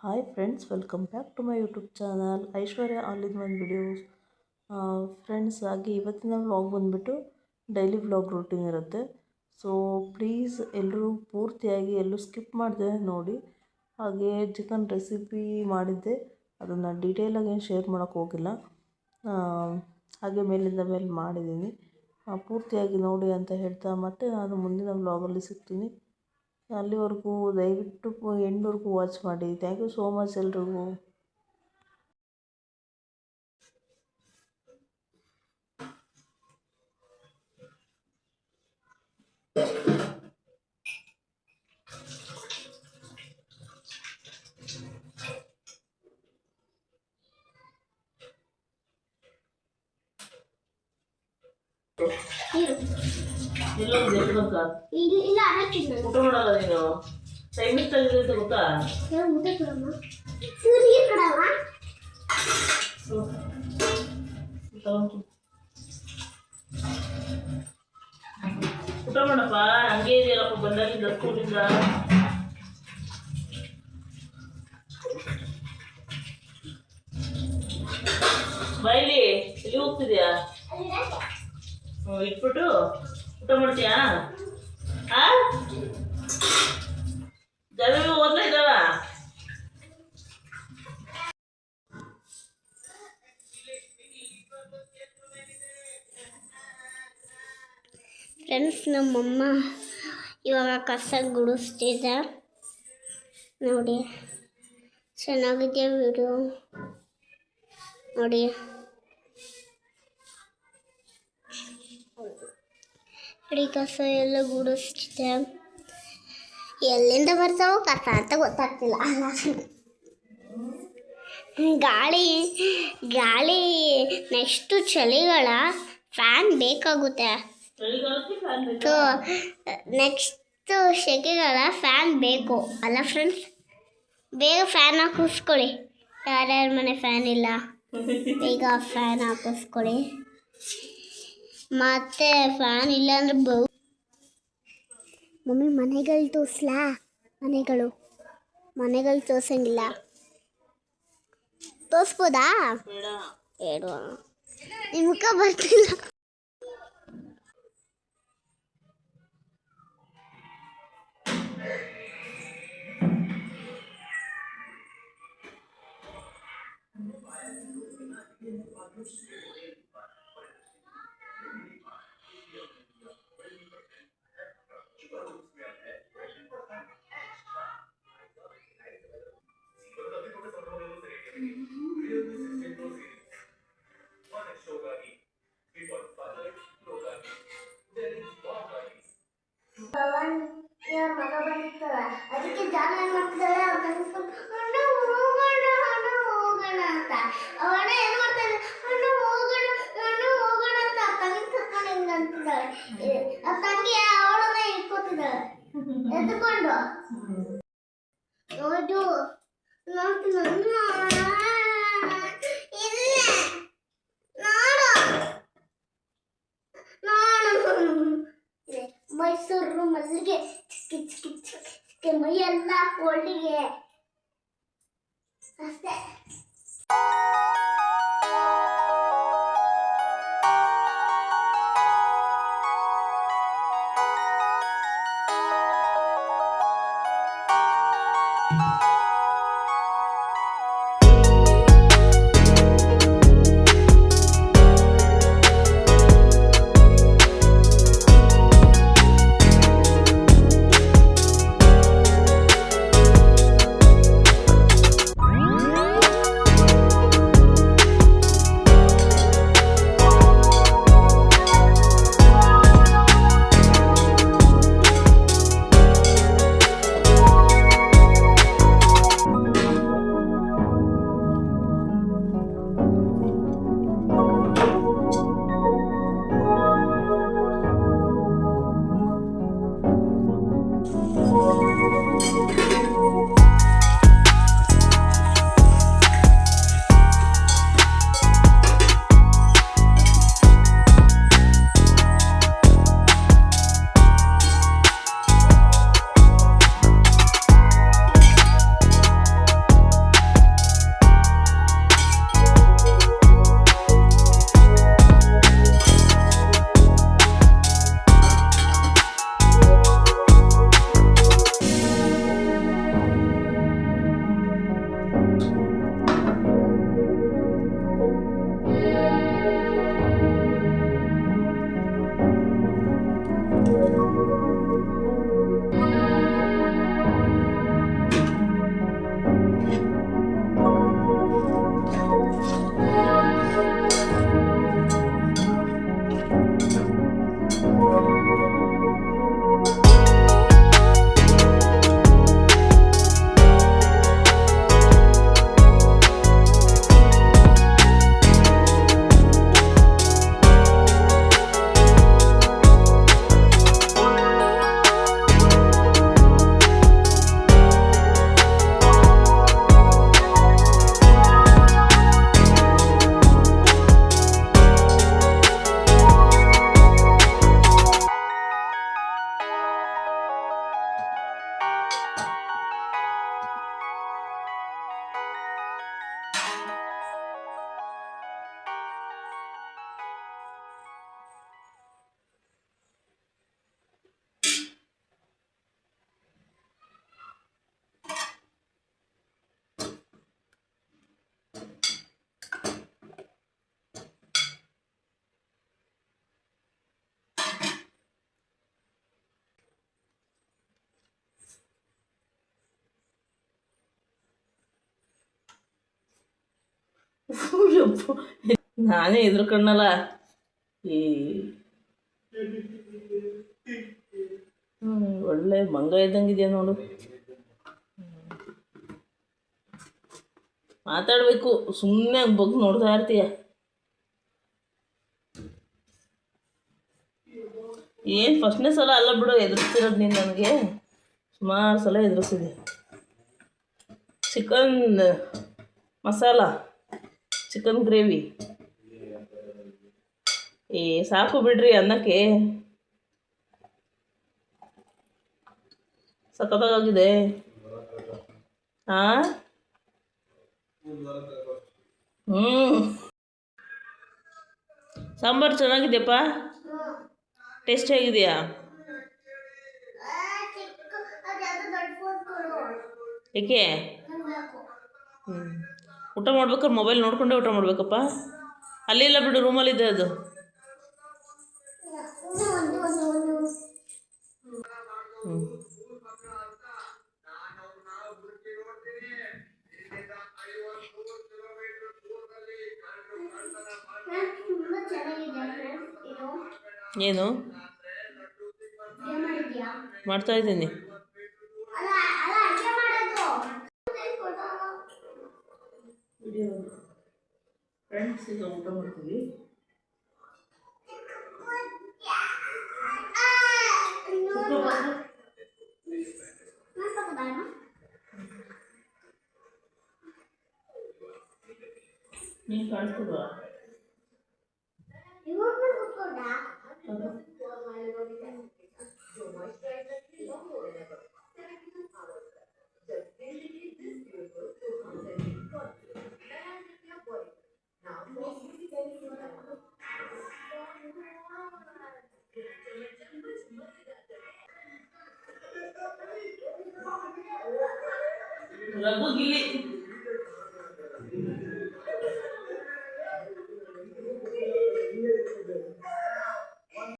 Hi friends, welcome back to my YouTube channel Aishwarya all in one videos. Friends, ಹಾಗೆ ಇವತ್ತಿನ vlog ಬಂದುಬಿಟ್ಟು daily vlog routine ಇರುತ್ತೆ. So please ಎಲ್ಲರೂ ಪೂರ್ತಿಯಾಗಿ ಎಲ್ಲೂ ಸ್ಕಿಪ್ ಮಾಡಿದೆ ನೋಡಿ. ಹಾಗೆ ಚಿಕನ್ ರೆಸಿಪಿ ಮಾಡಿದ್ದೆ, ಅದನ್ನು ಡೀಟೇಲಾಗಿ ಏನು ಶೇರ್ ಮಾಡೋಕ್ಕೆ ಹೋಗಿಲ್ಲ. ಹಾಗೆ ಮೇಲಿಂದ ಮೇಲೆ ಮಾಡಿದ್ದೀನಿ, ಪೂರ್ತಿಯಾಗಿ ನೋಡಿ ಅಂತ ಹೇಳ್ತಾ ಮತ್ತೆ ನಾನು ಮುಂದಿನ ವ್ಲಾಗಲ್ಲಿ ಸಿಗ್ತೀನಿ. ಅಲ್ಲಿವರೆಗೂ ದಯವಿಟ್ಟು ಎಂಡ್ವರೆಗೂ ವಾಚ್ ಮಾಡಿ. ಥ್ಯಾಂಕ್ ಯು ಸೋ ಮಚ್ ಎಲ್ರಿಗೂ. ಊಟ ಮಾಡಲ್ಲ ನೀನು? ಟೈಮ್ ಎಷ್ಟಾಗಿದೆ ಅಂತ ಗೊತ್ತಾ? ಊಟ ಮಾಡಪ್ಪ, ಹಂಗೆ ಇದೆಯಲ್ಲಪ್ಪ ಬಂದಾಗಿಂದ ಸ್ಕೂಲಿಂದ. ಬೈಲಿ ಎಲ್ಲಿ ಹೋಗ್ತಿದ್ಯಾ? ಇಟ್ಬಿಟ್ಟು ಊಟ ಮಾಡ್ತೀಯಾ? ಜಮೀನು ಓದ್ತಾ ಇದ್ದಾವ? ಫ್ರೆಂಡ್ಸ್, ನಮ್ಮಮ್ಮ ಇವಾಗ ಕಸ ಗುಡಿಸ್ತಿದ್ದೆ ನೋಡಿ. ಚೆನ್ನಾಗಿದೆ ವಿಡಿಯೋ ನೋಡಿ. ಅಡಿ ಕಸ ಎಲ್ಲ ಗುಡಿಸ್ತಿದ್ದೆ. ಎಲ್ಲಿಂದ ಬರ್ತಾವೋ ಕಸ ಅಂತ ಗೊತ್ತಾಗ್ತಿಲ್ಲ. ಗಾಳಿ ನೆಕ್ಸ್ಟು ಚಳಿಗಾಲ ಫ್ಯಾನ್ ಬೇಕಾಗುತ್ತೆ. ನೆಕ್ಸ್ಟು ಸೆಕೆಗಾಲ ಫ್ಯಾನ್ ಬೇಕು ಅಲ್ಲ ಫ್ರೆಂಡ್ಸ್? ಬೇಗ ಫ್ಯಾನ್ ಹಾಕಿಸ್ಕೊಳ್ಳಿ. ಯಾರ್ಯಾರ ಮನೆ ಫ್ಯಾನ್ ಇಲ್ಲ ಬೇಗ ಫ್ಯಾನ್ ಹಾಕಿಸ್ಕೊಳ್ಳಿ. ಮತ್ತೆ ಫ್ಯಾನ್ ಇಲ್ಲ ಅಂದ್ರೆ ಮಮ್ಮಿ ಮನೆಗಳು ತೋರಿಸ್ಲಾ? ಮನೆಗಳು ತೋರ್ಸಂಗಿಲ್ಲ. ತೋರಿಸ್ಬೋದಾ? ಬೇಡ, ನಿಮ್ಮ ಮುಖ ಬರ್ತಿಲ್ಲ. ಮಗ ಬಂದಿರ್ತಾರ, ಅದಕ್ಕೆ ಜಾಗ ಏನ್ ಮಾಡ್ತಿದ್ದಾಳೆ, ಹೋಗೋಣ ಅಂತ. ಅವಣ್ಣ ಏನ್ ಮಾಡ್ತಾಳೆ, ಹೋಗೋಣ ಅಂತ ತಂಗಿ ಕರ್ಕೊಂಡು ಹಿಂಗ ಅಂತಿದ್ದಾಳೆ. ಆ ತಂಗಿ ಅವಳನ್ನ ಇಟ್ಕೊತಿದ್ದಾಳೆ ಎದ್ಕೊಂಡು. ಮೈಸೂರು ಮಲ್ಲಿಗೆ ಮೈಯೆಲ್ಲ ಕೋಲ್ಡಿಗೆ ಅಷ್ಟೇ. ಯಪ್ಪು. ನಾನೇ ಹೆದ್ರಕಣ್ಣಲ್ಲ ಈ ಒಳ್ಳೆ ಮಂಗ ಇದ್ದಂಗಿದೆಯಾ ನೋಡು. ಮಾತಾಡಬೇಕು, ಸುಮ್ಮನೆ ಬಗ್ಗೆ ನೋಡ್ತಾ ಇರ್ತೀಯ. ಏನು ಫಸ್ಟ್ನೇ ಸಲ ಅಲ್ಲ ಬಿಡು ಎದುರಿಸ್ತಿರೋದು ನೀನು ನನಗೆ, ಸುಮಾರು ಸಲ ಎದುರಿಸಿದೆ. ಚಿಕನ್ ಮಸಾಲ, ಚಿಕನ್ ಗ್ರೇವಿ ಸಾಕು ಬಿಡ್ರಿ ಅನ್ನಕ್ಕೆ. ಸಖತ್ತಾಗಿದೆ. ಹಾಂ ಸಾಂಬಾರು ಚೆನ್ನಾಗಿದೆಯಪ್ಪ, ಟೇಸ್ಟ್ ಹೇಗಿದೆಯಾ? ಏಕೆ ಊಟ ಮಾಡ್ಬೇಕಾದ್ರೆ ಮೊಬೈಲ್ ನೋಡ್ಕೊಂಡೇ ಊಟ ಮಾಡ್ಬೇಕಪ್ಪ. ಅಲ್ಲಿ ಇಲ್ಲ ಬಿಡು, ರೂಮಲ್ಲಿದೆ ಅದು. ಏನು ಮಾಡ್ತಾ ಇದ್ದೀನಿ? ಫ್ರೆಂಡ್ಸ್ ಈಗ ಊಟ ಮಾಡ್ತೀವಿ. ನೀನು ಕಾಣಿಸ್ಕೊಡುವ ರಘು ಗಿಲ್ಲಿ.